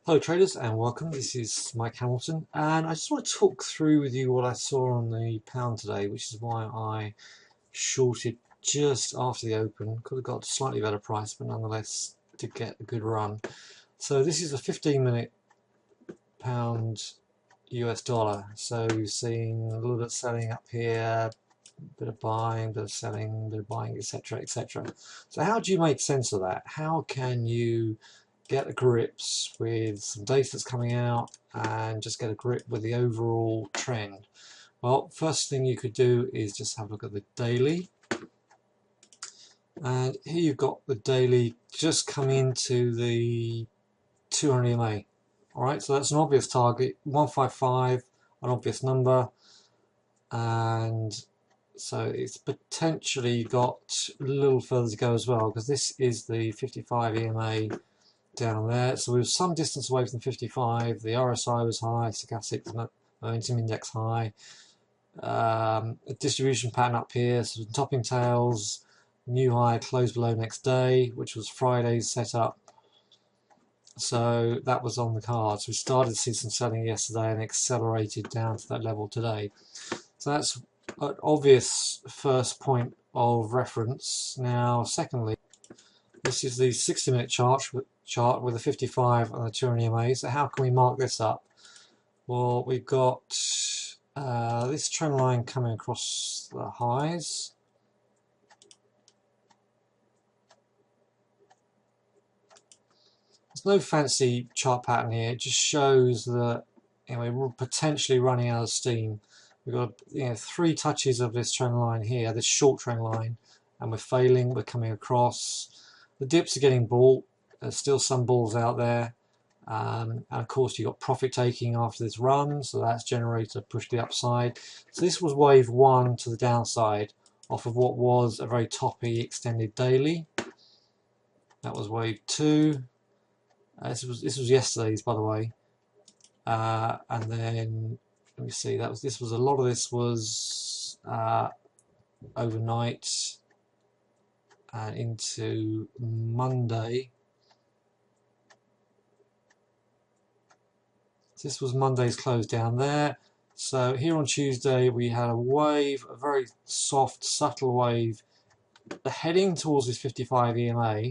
Hello traders and welcome. This is Mike Hamilton and I just want to talk through with you what I saw on the pound today, which is why I shorted just after the open. Could have got a slightly better price, but nonetheless did get a good run. So this is a 15-minute pound US dollar. So you've seen a little bit of selling up here, a bit of buying, a bit of selling, a bit of buying, etc, etc. So how do you make sense of that? How can you get a grips with some data that's coming out and just get a grip with the overall trend? Well, first thing you could do is just have a look at the daily, and here you've got the daily just coming into the 200 EMA. Alright, so that's an obvious target, 155, an obvious number, and so it's potentially got a little further to go as well, because this is the 55 EMA down there. So we were some distance away from 55. The RSI was high, stochastic momentum index high. A distribution pattern up here, sort of topping tails, new high, close below next day, which was Friday's setup. So that was on the cards. We started to see some selling yesterday and accelerated down to that level today. So that's an obvious first point of reference. Now, secondly, this is the 60-minute chart with the 55 and the 200 EMA. So how can we mark this up? Well, we've got this trend line coming across the highs. There's no fancy chart pattern here. It just shows that we're potentially running out of steam. We've got three touches of this trend line here, this short trend line, and we're failing. We're coming across. The dips are getting bought. There's still some bulls out there, and of course you've got profit taking after this run, so that's generated a push to the upside. So this was wave one to the downside off of what was a very toppy extended daily. That was wave two. This was yesterday's, by the way, and then let me see. This was a lot of this was overnight and into Monday. This was Monday's close down there. So here on Tuesday we had a wave, a very soft, subtle wave, heading towards this 55 EMA.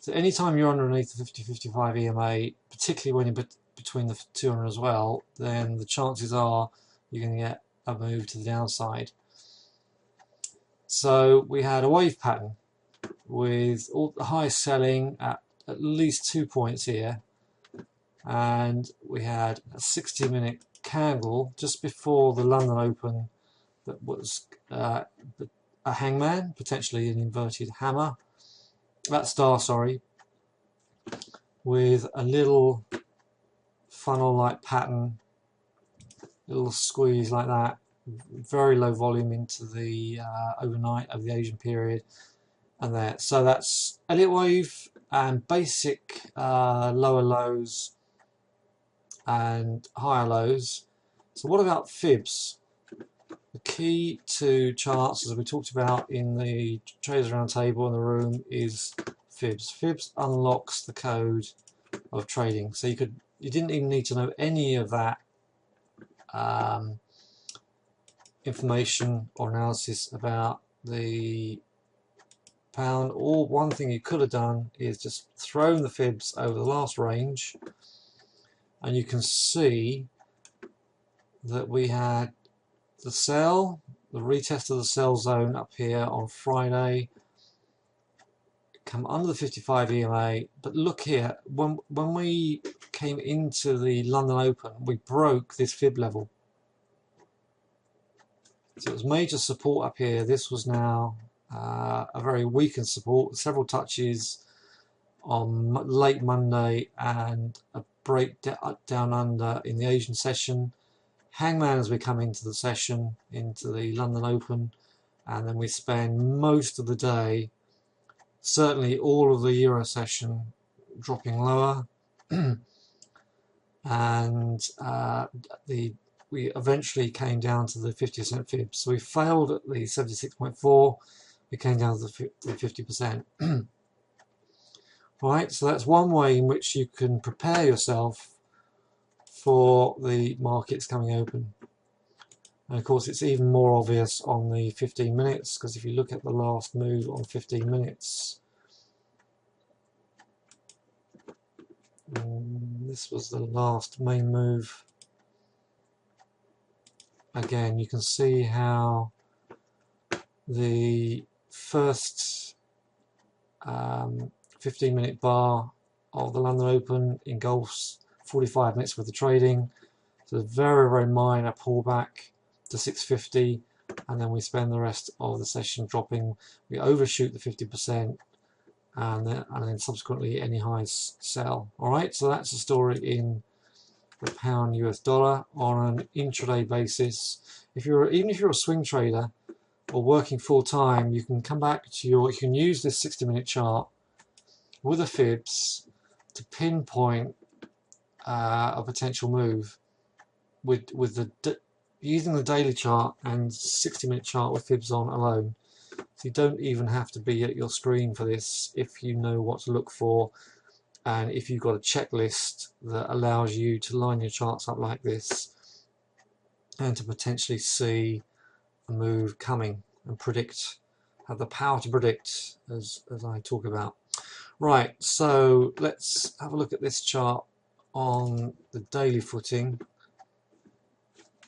So anytime you're underneath the 50-55 EMA, particularly when you're between the 200 as well, then the chances are you're going to get a move to the downside. So we had a wave pattern with all the highest selling at least 2 points here, and we had a 60-minute candle just before the London Open that was a hangman, potentially an inverted hammer, star, sorry, with a little funnel-like pattern, little squeeze like that, very low volume into the overnight of the Asian period, and there. So that's Elliott wave and basic lower lows and higher lows. So what about fibs? The key to charts, as we talked about in the Traders Roundtable in the room, is fibs. Fibs unlocks the code of trading. So you didn't even need to know any of that information or analysis about the pound. Or one thing you could have done is just thrown the fibs over the last range, and you can see that we had the sell, the retest of the sell zone up here on Friday, come under the 55 EMA, but look here, when we came into the London Open, we broke this fib level. So it was major support up here. This was now a very weakened support, several touches on late Monday and a break down under in the Asian session. Hangman as we come into the session, into the London Open, and then we spend most of the day, certainly all of the Euro session, dropping lower, and we eventually came down to the 50% fibs. So we failed at the 76.4, we came down to the 50%. Right, so that's one way in which you can prepare yourself for the markets coming open. And of course it's even more obvious on the 15 minutes, because if you look at the last move on 15 minutes, this was the last main move. Again, you can see how the first 15-minute bar of the London Open engulfs 45 minutes worth of trading. So a very, very minor pullback to 650, and then we spend the rest of the session dropping. We overshoot the 50%, and then subsequently any highs sell. All right, so that's the story in the pound US dollar on an intraday basis. Even if you're a swing trader or working full time, you can come back to you can use this 60-minute chart with the fibs to pinpoint a potential move using the daily chart and 60-minute chart with fibs on alone. So you don't even have to be at your screen for this if you know what to look for, and if you've got a checklist that allows you to line your charts up like this and to potentially see a move coming and have the power to predict, as I talk about. Right, so let's have a look at this chart on the daily footing,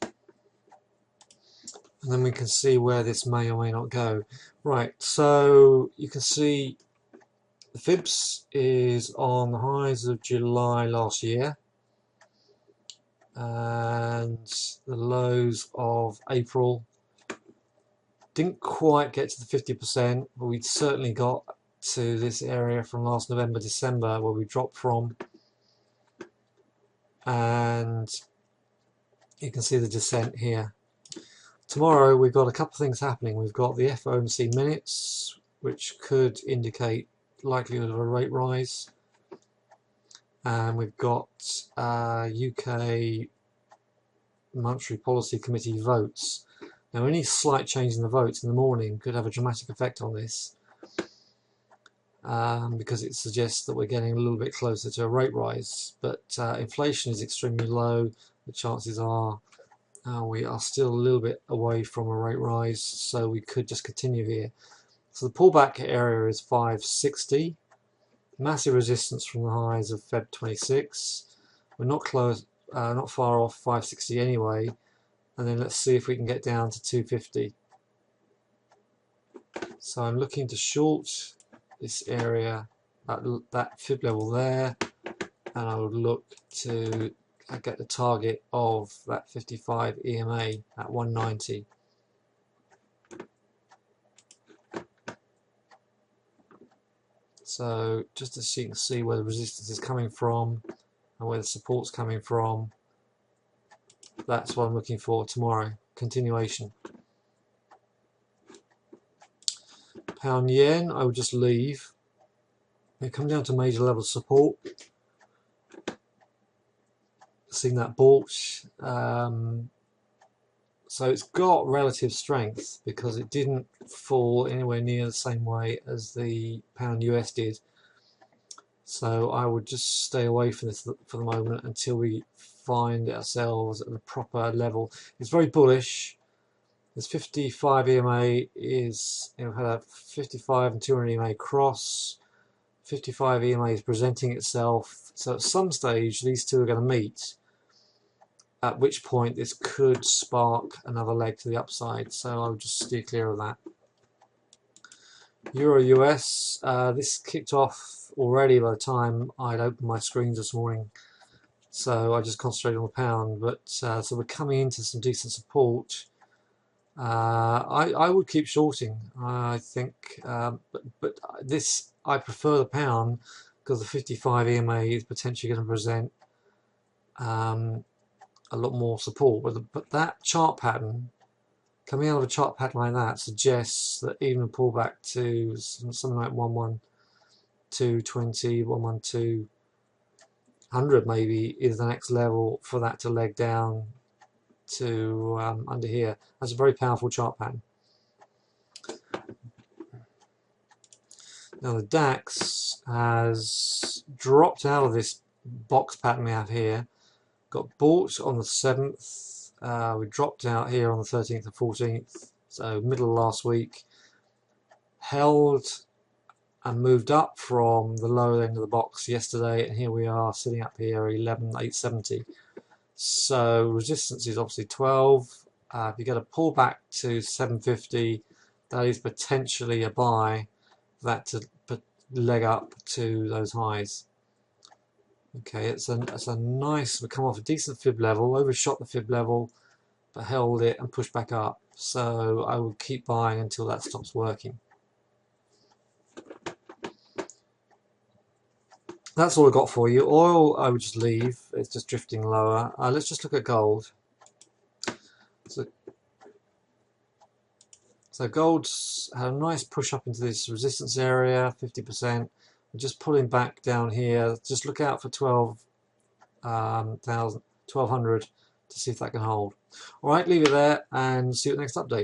and then we can see where this may or may not go. Right, so you can see the fibs is on the highs of July last year, and the lows of April. Didn't quite get to the 50%, but we'd certainly got to this area from last November, December, where we dropped from. And you can see the descent here. Tomorrow we've got a couple of things happening. We've got the FOMC minutes, which could indicate likelihood of a rate rise. And we've got UK Monetary Policy Committee votes. Now, any slight change in the votes in the morning could have a dramatic effect on this, because it suggests that we're getting a little bit closer to a rate rise. But inflation is extremely low. The chances are we are still a little bit away from a rate rise, so we could just continue here. So the pullback area is 560. Massive resistance from the highs of Feb 26. We're not far off 560 anyway. And then let's see if we can get down to 250. So I'm looking to short this area, that fib level there, and I would look to get the target of that 55 EMA at 190. So just so you can see where the resistance is coming from and where the support's coming from, that's what I'm looking for tomorrow. Continuation. Pound yen, I would just leave. It come down to major level of support. Seeing that bought. So it's got relative strength because it didn't fall anywhere near the same way as the pound US did. So I would just stay away from this for the moment until we find ourselves at the proper level. It's very bullish. This 55 EMA is, had a 55 and 200 EMA cross. 55 EMA is presenting itself. So at some stage these two are going to meet, at which point this could spark another leg to the upside. So I would just steer clear of that. Euro US, this kicked off already by the time I'd opened my screens this morning. So I just concentrated on the pound, but so we're coming into some decent support. I would keep shorting. I think, but this I prefer the pound because the 55 EMA is potentially going to present a lot more support. But that chart pattern, coming out of a chart pattern like that, suggests that even a pullback to something like 11220, 11200 maybe is the next level for that to leg down to under here. That's a very powerful chart pattern. Now the DAX has dropped out of this box pattern we have here. Got bought on the 7th. We dropped out here on the 13th and 14th, so middle of last week. Held and moved up from the lower end of the box yesterday, and here we are sitting up here 11,870. So resistance is obviously 12. If you get a pullback to 750, that is potentially a buy for that to leg up to those highs. Okay, it's a nice, we come off a decent fib level, overshot the fib level, but held it and pushed back up. So I will keep buying until that stops working. That's all I got for you. Oil, I would just leave. It's just drifting lower. Let's just look at gold. So gold's had a nice push up into this resistance area, 50%. We're just pulling back down here. Just look out for 1200 to see if that can hold. All right, leave it there and see you at the next update.